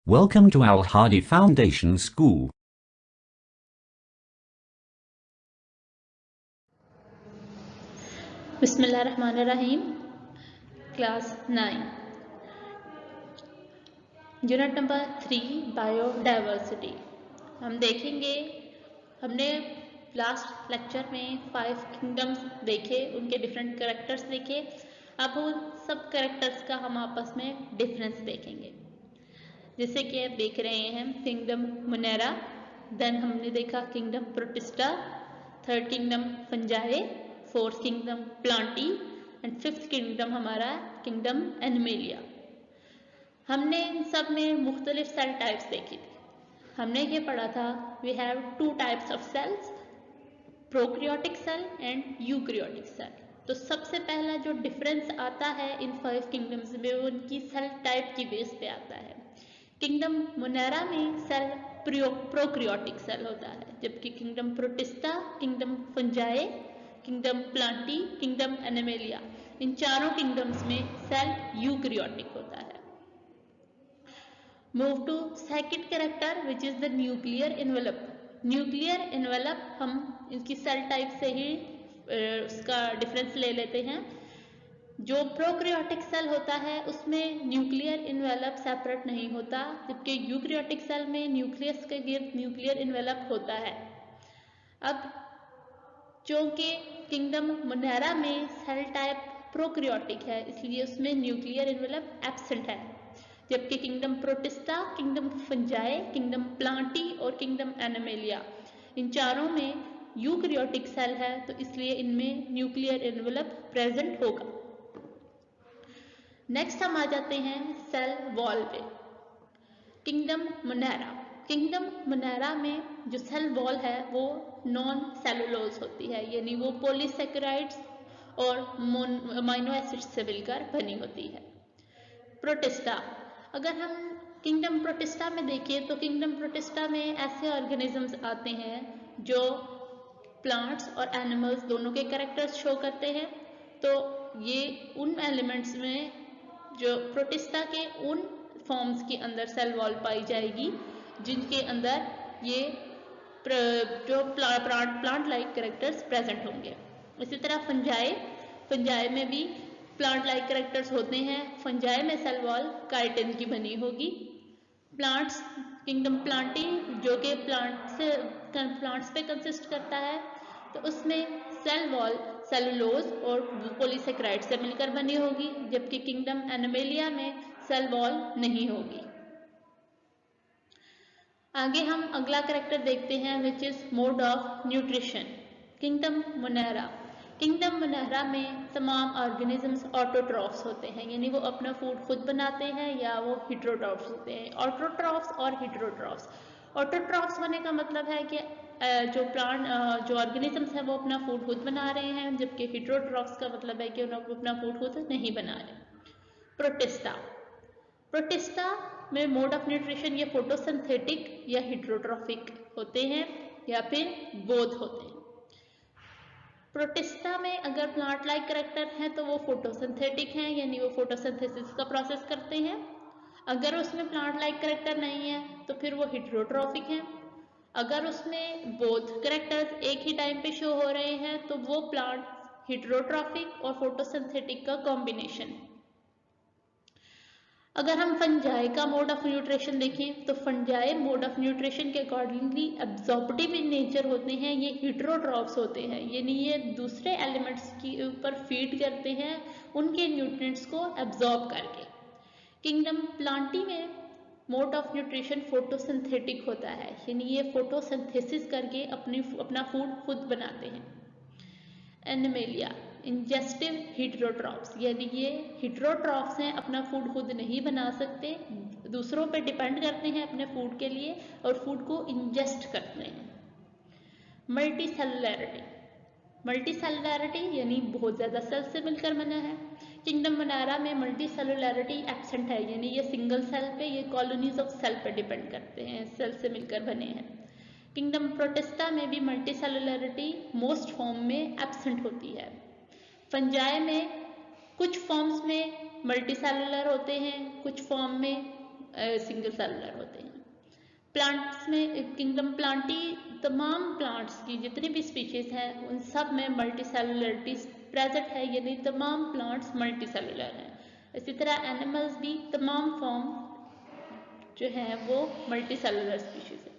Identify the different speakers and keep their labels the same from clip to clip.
Speaker 1: Welcome to Al Hadi Foundation School.
Speaker 2: बिस्मिल्लाहिर्रहमानिर्रहीम। Class 9 unit number 3 biodiversity. हम देखेंगे, हमने लास्ट लेक्चर में 5 किंगडम्स देखे, उनके डिफरेंट कैरेक्टर्स देखे। अब उन सब कैरेक्टर्स का हम आपस में डिफरेंस देखेंगे। जैसे कि आप देख रहे हैं किंगडम मोनेरा, देन हमने देखा kingdom protista, third kingdom fungi, fourth kingdom Plantae and fifth kingdom हमारा किंगडम एनिमेलिया। हमने इन सब में मुख्तलिफ सेल टाइप्स देखी थी। हमने ये पढ़ा था we have 2 types of cells, prokaryotic cell and eukaryotic cell. तो सबसे पहला जो डिफरेंस आता है इन 5 किंगडम्स में वो उनकी सेल टाइप की बेस पे आता है। किंगडम मोनेरा में सेल प्रोक्रियोटिक सेल होता है, जबकि kingdom Protista, kingdom Fungi, kingdom Plantae, kingdom Animalia, इन चारों किंगडम्स में सेल यूक्रियोटिक होता है। Move to second character which is the nuclear envelope. Nuclear envelope हम इसकी सेल टाइप से ही उसका डिफरेंस ले लेते हैं। जो प्रोक्रियोटिक सेल होता है उसमें न्यूक्लियर इन्वेलप सेपरेट नहीं होता, जबकि यूक्रियोटिक सेल में न्यूक्लियस के गिर्द न्यूक्लियर इन्वेलप होता है। अब चूंकि किंगडम मोनेरा में सेल टाइप प्रोक्रियोटिक है, इसलिए उसमें न्यूक्लियर इन्वेलप एब्सेंट है, जबकि kingdom Protista, kingdom Fungi, kingdom Plantae और किंगडम एनिमेलिया, इन चारों में यूक्रियोटिक सेल है, तो इसलिए इनमें न्यूक्लियर इन्वेलप प्रेजेंट होगा। नेक्स्ट हम आ जाते हैं सेल वॉल पे। किंगडम मोनेरा, किंगडम मोनेरा में जो सेल वॉल है वो नॉन सेलुलोज होती है, यानी वो पॉलीसेकेराइड्स और अमीनो एसिड्स से मिलकर बनी होती है। प्रोटिस्टा, अगर हम किंगडम प्रोटिस्टा में देखें तो किंगडम प्रोटिस्टा में ऐसे ऑर्गेनिजम्स आते हैं जो प्लांट्स और एनिमल्स दोनों के कैरेक्टर्स शो करते हैं। तो ये उन एलिमेंट्स में जो प्रोटिस्टा के उन फॉर्म्स के अंदर सेल वॉल पाई जाएगी जिनके अंदर ये जो प्लांट लाइक कैरेक्टर्स प्रेजेंट होंगे। इसी तरह फंजाए में भी प्लांट लाइक कैरेक्टर्स होते हैं। फंजाए में सेल वॉल काइटिन की बनी होगी। प्लांट्स, किंगडम प्लांटी जो कि प्लांट्स पे कंसिस्ट करता है, तो उसमें सेल वॉल सेलुलोज और पॉलीसेकेराइड से मिलकर बनी होगी, जबकि किंगडम एनिमेलिया में सेल वॉल नहीं होगी। आगे हम अगला कैरेक्टर देखते हैं which is mode of nutrition. Kingdom Monera, kingdom Monera में तमाम ऑर्गेनिजम्स ऑटोट्रॉफ्स होते हैं, यानी वो अपना फूड खुद बनाते हैं या वो हिट्रोट्रॉफ्स होते हैं। ऑटोट्रॉफ्स और हिट्रोट्रॉफ्स, ऑटोट्रॉफ्स होने का मतलब है कि जो ऑर्गेनिजम्स हैं वो अपना फूड खुद बना रहे हैं, जबकि हिट्रोट्रॉफ्स का मतलब है कि उन्हें अपना फूड खुद नहीं बना रहे। प्रोटिस्टा, प्रोटिस्टा में मोड ऑफ न्यूट्रिशन ये फोटोसिंथेटिक या हिट्रोट्रॉफिक होते हैं या फिर बोथ होते हैं। प्रोटिस्टा में अगर प्लांट लाइक कैरेक्टर है तो वो फोटोसिंथेटिक हैं, यानी वो फोटोसिंथेसिस का प्रोसेस करते हैं। अगर उसमें प्लांट लाइक कैरेक्टर नहीं है तो फिर वो हिट्रोट्रॉफिक हैं। अगर उसमें बोथ कैरेक्टर्स एक ही टाइम पे शो हो रहे हैं तो वो प्लांट हिट्रोट्रॉफिक और फोटोसिंथेटिक का कॉम्बिनेशन। अगर हम फंजाई का मोड ऑफ न्यूट्रिशन देखें तो फंजाई मोड ऑफ न्यूट्रिशन के अकॉर्डिंगली एब्जॉर्प्टिव इन नेचर होते हैं, ये हिट्रोट्रॉफ्स होते हैं, यानी ये दूसरे एलिमेंट्स के ऊपर फीड करते हैं उनके न्यूट्रिएंट्स को एब्जॉर्ब करके। किंगडम प्लांटी में मोड ऑफ न्यूट्रिशन फोटोसिंथेटिक होता है, यानी ये फोटोसिंथेसिस करके अपना फूड खुद बनाते हैं। एनिमेलिया इंजेस्टिव हिट्रोट्रॉफ्स, यानी ये हिट्रोट्रॉफ्स हैं, अपना फूड खुद नहीं बना सकते, दूसरों पे डिपेंड करते हैं अपने फूड के लिए और फूड को इंजेस्ट करते हैं। मल्टी सेलुलैरिटी, मल्टी सेलुलैरिटी यानी बहुत ज़्यादा सेल से मिलकर बना है। किंगडम मोनेरा में मल्टी सेलुलैरिटी एब्सेंट है, यानी ये सिंगल सेल पे, ये कॉलोनीज ऑफ सेल पे डिपेंड करते हैं, सेल से मिलकर बने हैं। किंगडम प्रोटिस्टा में भी मल्टी सेलुलैरिटी मोस्ट फॉर्म में एब्सेंट होती है। फंजाई में कुछ फॉर्म्स में मल्टी सेलुलर होते हैं, कुछ फॉर्म में सिंगल सेलुलर होते हैं। प्लांट्स में किंगडम प्लांटी, तमाम प्लांट्स की जितनी भी स्पीशीज हैं उन सब में मल्टी सेलुलरिटी प्रेजेंट है, यानी तमाम प्लांट्स मल्टी सेलुलर हैं। इसी तरह एनिमल्स भी तमाम फॉर्म जो है वो मल्टी सेलुलर स्पीशीज है।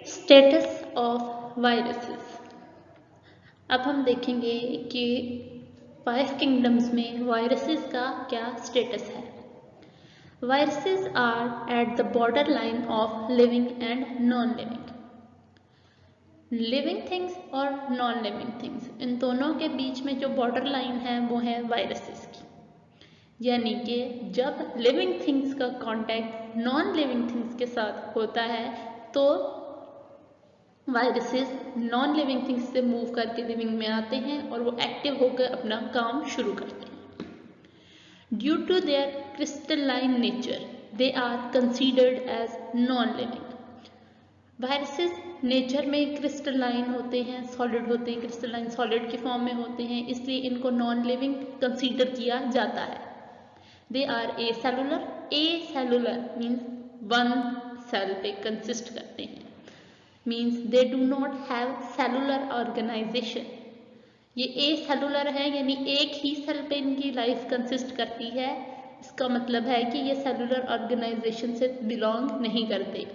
Speaker 2: Status of viruses. अब हम देखेंगे कि 5 किंगडम्स में वायरसेस का क्या स्टेटस है। Viruses are at the border line of living and non living. Living things और नॉन लिविंग थिंग्स, इन दोनों के बीच में जो बॉर्डर लाइन है वो है वायरसेस की। यानी कि जब लिविंग थिंग्स का कांटेक्ट नॉन लिविंग थिंग्स के साथ होता है तो वायरसेस नॉन लिविंग थिंग्स से मूव करके लिविंग में आते हैं और वो एक्टिव होकर अपना काम शुरू करते हैं। Due to their crystalline nature they are considered as non living. Viruses nature में क्रिस्टलाइन होते हैं, सॉलिड होते हैं, क्रिस्टलाइन सॉलिड के फॉर्म में होते हैं, इसलिए इनको नॉन लिविंग कंसीडर किया जाता है। They are a cellular. A cellular means one cell पे कंसिस्ट करते हैं, means they do not have cellular organisation. ये ए सेलुलर है यानी एक ही सेल पे इनकी लाइफ कंसिस्ट करती है। इसका मतलब है कि ये सेलुलर ऑर्गेनाइजेशन से बिलोंग नहीं करते।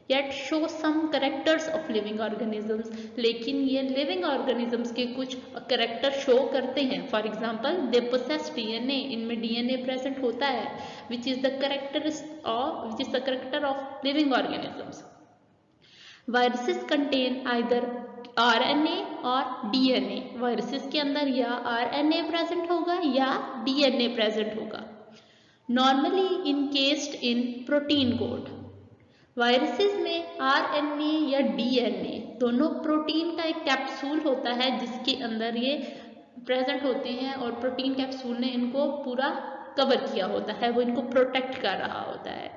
Speaker 2: Yet show some characters of living organisms, लेकिन ये लिविंग ऑर्गेनिजम्स के कुछ करेक्टर शो करते हैं। For example they possess DNA, इनमें डीएनए प्रेजेंट होता है which is the character of living organisms. Viruses contain either RNA और डीएनए। वायरसेस के अंदर या आरएनए प्रेजेंट होगा या डीएनए प्रेजेंट होगा। Normally encased in protein coat. Viruses में आरएनए या डीएनए दोनों प्रोटीन का एक कैप्सूल होता है जिसके अंदर ये प्रेजेंट होते हैं और प्रोटीन कैप्सूल ने इनको पूरा कवर किया होता है, वो इनको प्रोटेक्ट कर रहा होता है।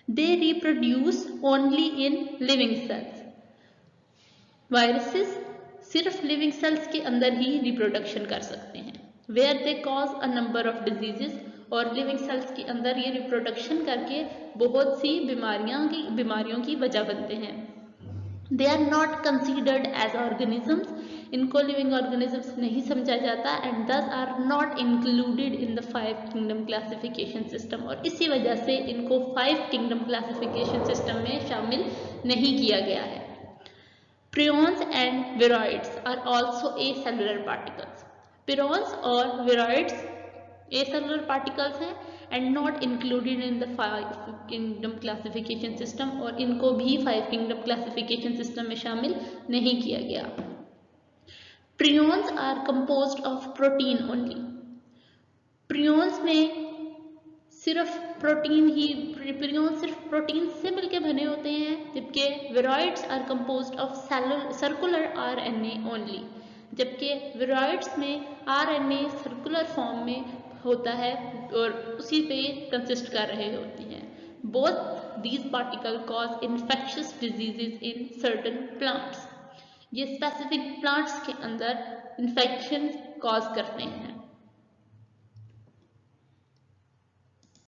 Speaker 2: They reproduce only in living cells. Viruses सिर्फ लिविंग सेल्स के अंदर ही रिप्रोडक्शन कर सकते हैं। Where they cause a number of diseases, और लिविंग सेल्स के अंदर ये रिप्रोडक्शन करके बहुत सी बीमारियों की वजह बनते हैं। They are not considered as organisms. इनको लिविंग ऑर्गेनिजम्स नहीं समझा जाता and these are not included in the 5 kingdom classification system, और इसी वजह से इनको 5 किंगडम क्लासिफिकेशन सिस्टम में शामिल नहीं किया गया है। Prions and viroids are also acellular particles. Prions और विरॉइड्स ए सेलुलर पार्टिकल्स हैं and not included in the 5 kingdom classification system, और इनको भी 5 किंगडम क्लासिफिकेशन सिस्टम में शामिल नहीं किया गया। Prions are composed of protein only. Prions में सिर्फ प्रोटीन सिर्फ प्रोटीन से मिलकर बने होते हैं, जबकि viroids are composed of circular RNA only. जबकि विरॉइड्स में आरएनए सर्कुलर फॉर्म में होता है और उसी पे कंसिस्ट कर रहे होते हैं। Both these particle cause infectious diseases in certain plants. ये स्पेसिफिक प्लांट्स के अंदर इन्फेक्शन कॉज करते हैं।